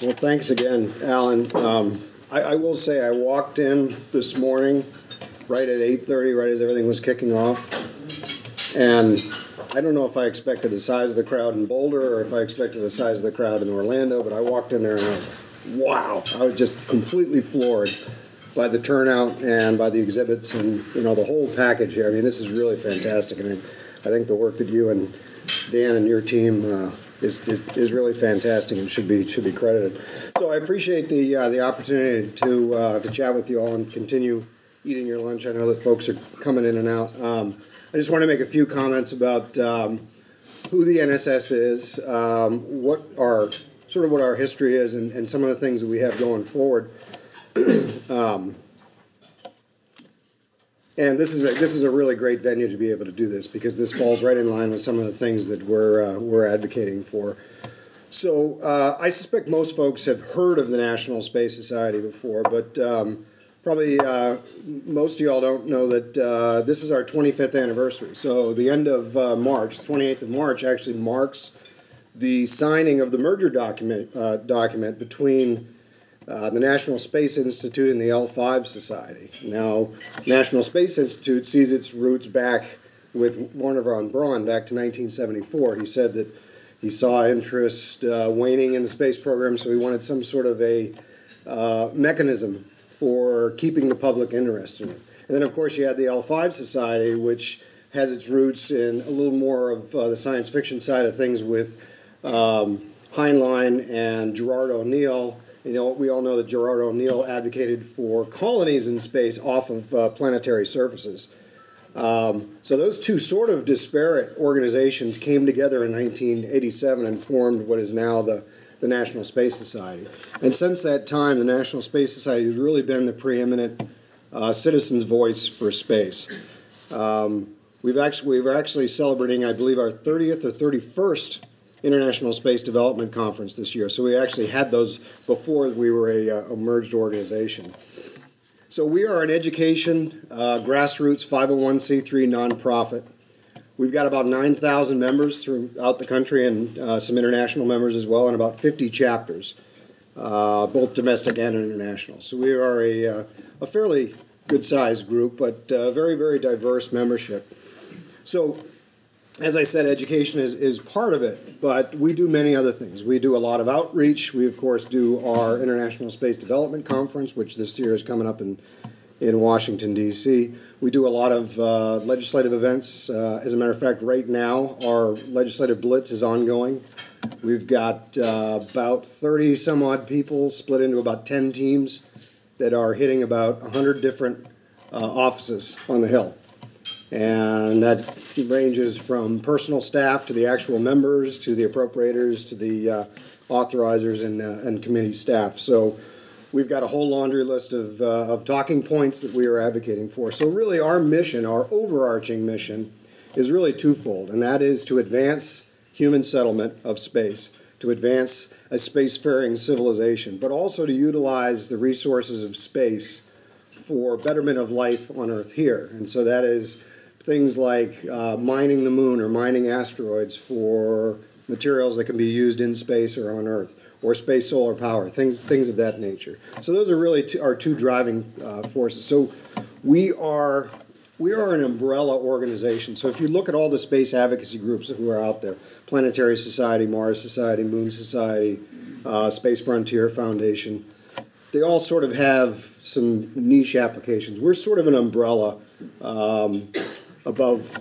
Well, thanks again, Alan. I will say I walked in this morning right at 8:30, right as everything was kicking off, and I don't know if I expected the size of the crowd in Boulder or if I expected the size of the crowd in Orlando, but I walked in there and I was, wow, I was just completely floored by the turnout and by the exhibits and, the whole package here. I mean, this is really fantastic, and I think the work that you and Dan and your team is really fantastic and should be credited. So I appreciate the opportunity to chat with you all and continue eating your lunch. I know that folks are coming in and out. I just want to make a few comments about who the NSS is, what our history is, and some of the things that we have going forward. And this is a really great venue to be able to do this, because this falls right in line with some of the things that we're advocating for. So I suspect most folks have heard of the National Space Society before, but probably most of y'all don't know that this is our 25th anniversary. So the end of March, the 28th of March, actually marks the signing of the merger document between the National Space Institute and the L5 Society. Now, National Space Institute sees its roots back with Werner von Braun back to 1974. He said that he saw interest waning in the space program, so he wanted some sort of a mechanism for keeping the public interested in it. And then, of course, you had the L5 Society, which has its roots in a little more of the science fiction side of things with Heinlein and Gerard O'Neill. We all know that Gerard O'Neill advocated for colonies in space off of planetary surfaces. So those two sort of disparate organizations came together in 1987 and formed what is now the National Space Society. And since that time, the National Space Society has really been the preeminent citizen's voice for space. We're actually celebrating, I believe, our 30th or 31st International Space Development Conference this year. So we actually had those before we were a merged organization. So we are an education, grassroots 501c3 nonprofit. We've got about 9,000 members throughout the country and some international members as well, and about 50 chapters, both domestic and international. So we are a fairly good-sized group, but very, very diverse membership. So as I said, education is part of it, but we do many other things. We do a lot of outreach. We, of course, do our International Space Development Conference, which this year is coming up in Washington, D.C. We do a lot of legislative events. As a matter of fact, right now, our legislative blitz is ongoing. We've got about 30-some-odd people split into about 10 teams that are hitting about 100 different offices on the Hill. And that ranges from personal staff to the actual members to the appropriators to the authorizers and committee staff. So we've got a whole laundry list of talking points that we are advocating for. So really our mission, our overarching mission, is really twofold, and that is to advance human settlement of space, to advance a spacefaring civilization, but also to utilize the resources of space for betterment of life on Earth here. And so that is things like mining the moon or mining asteroids for materials that can be used in space or on Earth, or space solar power, things of that nature. So those are really our two driving forces. So we are an umbrella organization. So if you look at all the space advocacy groups that are out there, Planetary Society, Mars Society, Moon Society, Space Frontier Foundation, they all sort of have some niche applications. We're sort of an umbrella above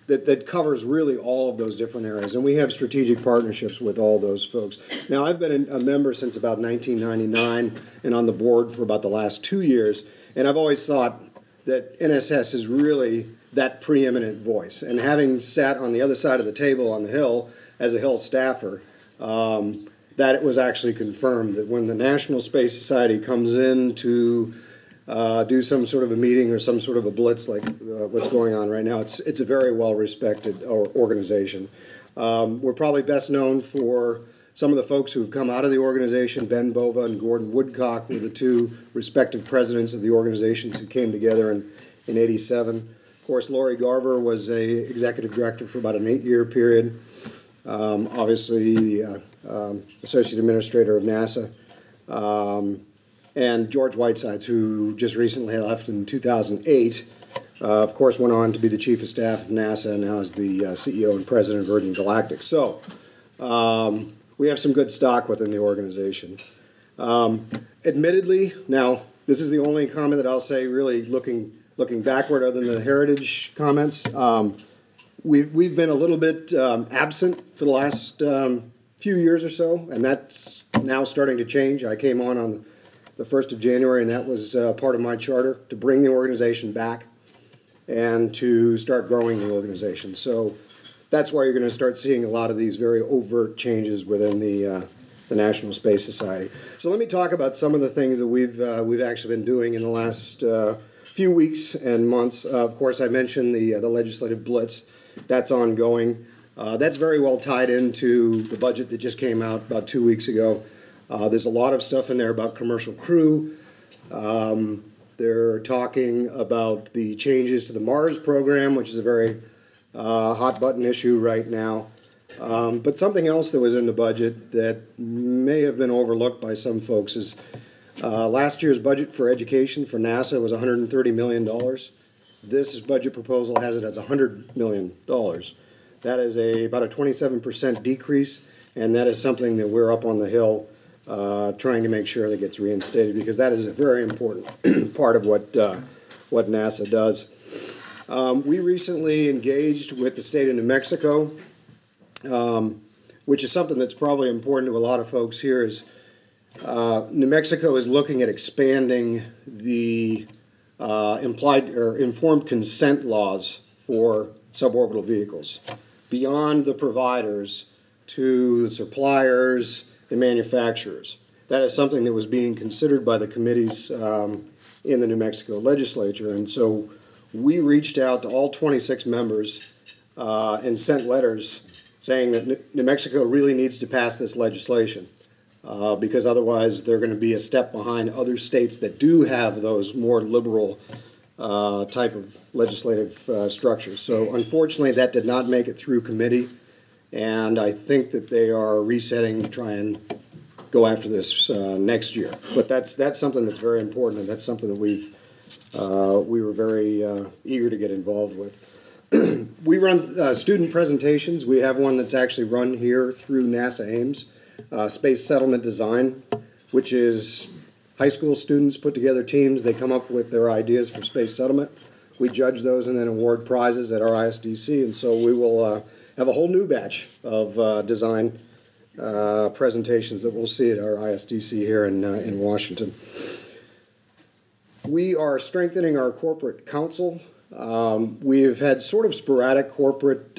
that covers really all of those different areas, and we have strategic partnerships with all those folks. Now, I've been a member since about 1999 and on the board for about the last 2 years, and I've always thought that NSS is really that preeminent voice. And having sat on the other side of the table on the Hill as a Hill staffer, that it was actually confirmed that when the National Space Society comes in to do some sort of a meeting or some sort of a blitz like what's going on right now, it's a very well-respected organization. We're probably best known for some of the folks who have come out of the organization. Ben Bova and Gordon Woodcock were the two respective presidents of the organizations who came together in 87. Of course, Lori Garver was a executive director for about an 8-year period. Obviously, Associate Administrator of NASA. And George Whitesides, who just recently left in 2008, of course, went on to be the Chief of Staff of NASA and now is the CEO and President of Virgin Galactic. So we have some good stock within the organization. Admittedly, now, this is the only comment that I'll say really looking backward other than the heritage comments. We've been a little bit absent for the last few years or so, and that's now starting to change. I came on the 1st of January, and that was part of my charter, to bring the organization back and to start growing the organization. So that's why you're going to start seeing a lot of these very overt changes within the National Space Society. So let me talk about some of the things that we've actually been doing in the last few weeks and months. Of course, I mentioned the legislative blitz. That's ongoing. That's very well tied into the budget that just came out about 2 weeks ago. There's a lot of stuff in there about commercial crew. They're talking about the changes to the Mars program, which is a very hot-button issue right now. But something else that was in the budget that may have been overlooked by some folks is last year's budget for education for NASA was $130 million. This budget proposal has it as $100 million. That is about a 27% decrease, and that is something that we're up on the Hill trying to make sure that gets reinstated, because that is a very important part of what NASA does. We recently engaged with the state of New Mexico, which is something that's probably important to a lot of folks here. Is New Mexico is looking at expanding the implied or informed consent laws for suborbital vehicles beyond the providers to the suppliers, the manufacturers. That is something that was being considered by the committees in the New Mexico legislature. And so we reached out to all 26 members and sent letters saying that New Mexico really needs to pass this legislation because otherwise they're going to be a step behind other states that do have those more liberal type of legislative structures. So unfortunately that did not make it through committee. And I think that they are resetting to try and go after this next year. But that's something that's very important, and that's something that we were very eager to get involved with. We run student presentations. We have one that's actually run here through NASA Ames, Space Settlement Design, which is high school students put together teams. They come up with their ideas for space settlement. We judge those and then award prizes at our ISDC, and so we will have a whole new batch of design presentations that we'll see at our ISDC here in Washington. We are strengthening our corporate council. We've had sort of sporadic corporate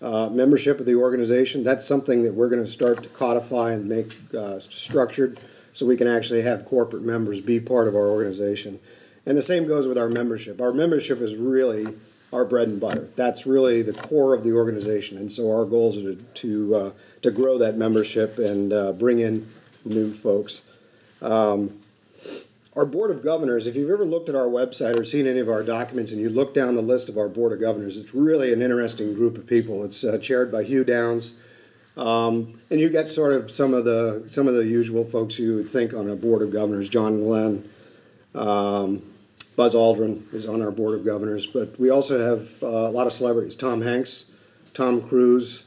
membership of the organization. That's something that we're going to start to codify and make structured so we can actually have corporate members be part of our organization. And the same goes with our membership. Our membership is really our bread and butter. That's really the core of the organization, and so our goals are to grow that membership and bring in new folks. Our Board of Governors, if you've ever looked at our website or seen any of our documents and you look down the list of our Board of Governors, it's really an interesting group of people. It's chaired by Hugh Downs, and you get sort of some of the usual folks you would think on a Board of Governors. John Glenn, Buzz Aldrin is on our Board of Governors, but we also have a lot of celebrities. Tom Hanks, Tom Cruise,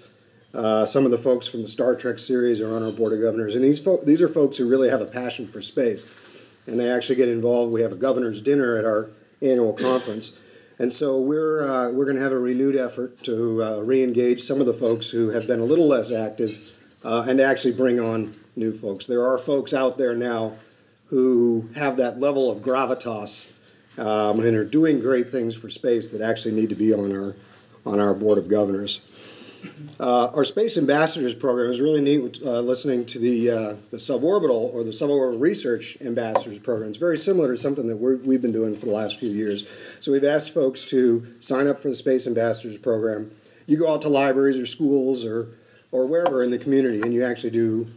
some of the folks from the Star Trek series are on our Board of Governors, and these are folks who really have a passion for space, and they actually get involved. We have a governor's dinner at our annual conference, and so we're going to have a renewed effort to re-engage some of the folks who have been a little less active and actually bring on new folks. There are folks out there now who have that level of gravitas and are doing great things for space that actually need to be on our Board of Governors. Our Space Ambassadors program is really neat. Listening to the Suborbital or the Suborbital Research Ambassadors program. It's very similar to something that we've been doing for the last few years. So we've asked folks to sign up for the Space Ambassadors program. You go out to libraries or schools or wherever in the community, and you actually do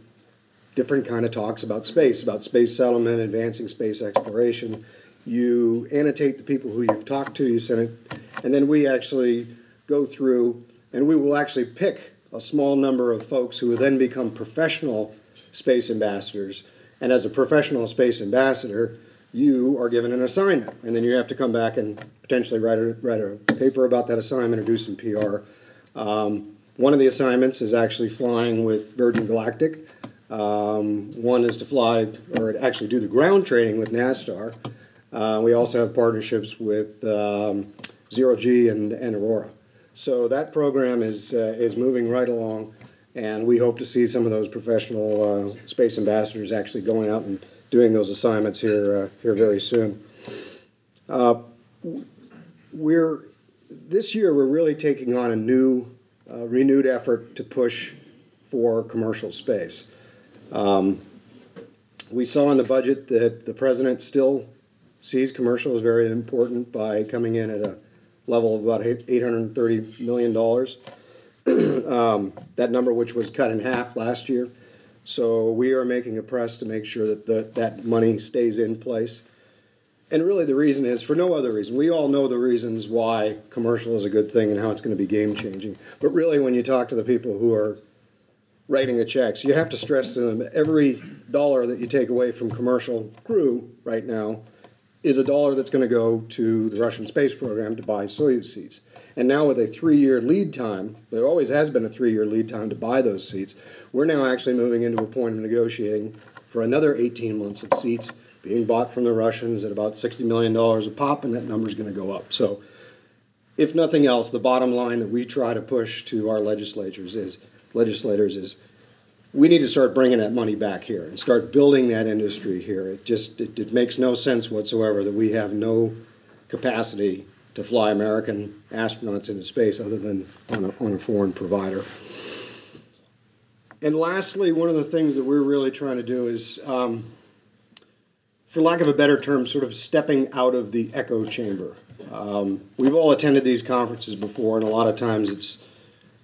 different kind of talks about space settlement, advancing space exploration. You annotate the people who you've talked to, you send it, and then we actually go through and we will actually pick a small number of folks who will then become professional space ambassadors. And as a professional space ambassador, you are given an assignment, and then you have to come back and potentially write a paper about that assignment or do some PR. One of the assignments is actually flying with Virgin Galactic. One is to fly, or actually do the ground training with NASTAR. We also have partnerships with Zero G and Aurora. So that program is moving right along, and we hope to see some of those professional space ambassadors actually going out and doing those assignments here very soon. This year we're really taking on a new, renewed effort to push for commercial space. We saw in the budget that the president still sees commercial as very important by coming in at a level of about $830 million. That number, which was cut in half last year. So we are making a press to make sure that that money stays in place. And really the reason is for no other reason. We all know the reasons why commercial is a good thing and how it's going to be game-changing. But really when you talk to the people who are writing the checks, you have to stress to them every dollar that you take away from commercial crew right now is a dollar that's going to go to the Russian space program to buy Soyuz seats. And now with a 3-year lead time, there always has been a 3-year lead time to buy those seats, we're now actually moving into a point of negotiating for another 18 months of seats being bought from the Russians at about $60 million a pop, and that number's going to go up. So if nothing else, the bottom line that we try to push to our legislators is we need to start bringing that money back here and start building that industry here. It makes no sense whatsoever that we have no capacity to fly American astronauts into space other than on a foreign provider. And lastly, one of the things that we're really trying to do is, for lack of a better term, sort of stepping out of the echo chamber. We've all attended these conferences before, and a lot of times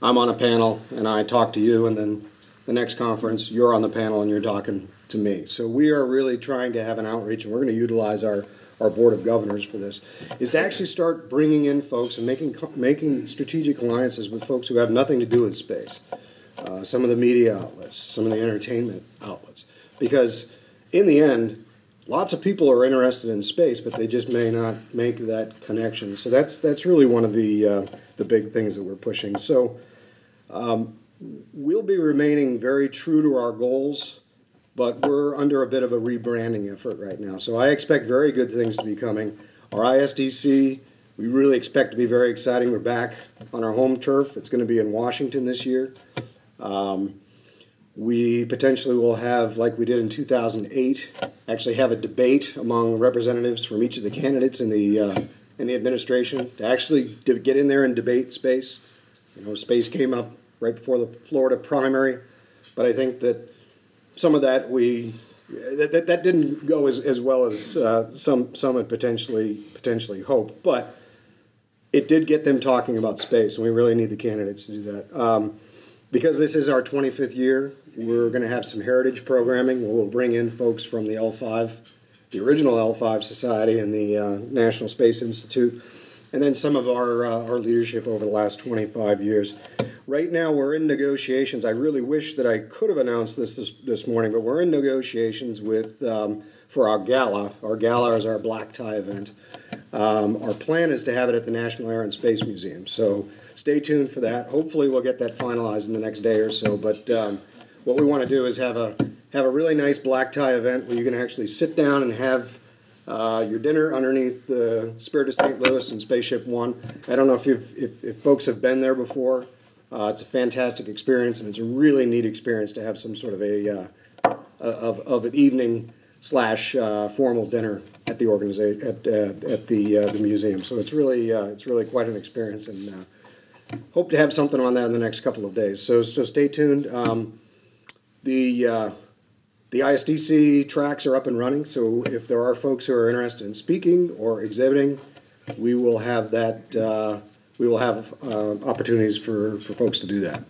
I'm on a panel and I talk to you, and then the next conference you're on the panel and you're talking to me. So we are really trying to have an outreach, and we're going to utilize our Board of Governors for this, is to actually start bringing in folks and making strategic alliances with folks who have nothing to do with space. Some of the media outlets, some of the entertainment outlets. Because in the end, lots of people are interested in space, but they just may not make that connection. So that's really one of the big things that we're pushing. So we'll be remaining very true to our goals, but we're under a bit of a rebranding effort right now. So I expect very good things to be coming. Our ISDC, we really expect to be very exciting. We're back on our home turf. It's going to be in Washington this year. We potentially will have, like we did in 2008, actually have a debate among representatives from each of the candidates in the administration to get in there and debate space. You know, space came up right before the Florida primary, but I think that some of that that didn't go as well as some had potentially hoped, but it did get them talking about space, and we really need the candidates to do that. Because this is our 25th year, we're going to have some heritage programming where we'll bring in folks from the L5, the original L5 Society and the National Space Institute, and then some of our leadership over the last 25 years. Right now we're in negotiations. I really wish that I could have announced this morning, but we're in negotiations with for our gala. Our gala is our black tie event. Our plan is to have it at the National Air and Space Museum. So stay tuned for that. Hopefully we'll get that finalized in the next day or so. But what we want to do is have a really nice black tie event where you can actually sit down and have your dinner underneath the Spirit of St. Louis and Spaceship One. I don't know if folks have been there before. It's a fantastic experience, and it's a really neat experience to have some sort of an evening / formal dinner at the organization at the museum. So it's really quite an experience, and hope to have something on that in the next couple of days. So stay tuned. The ISDC tracks are up and running, so if there are folks who are interested in speaking or exhibiting, we will have that. We will have opportunities for folks to do that.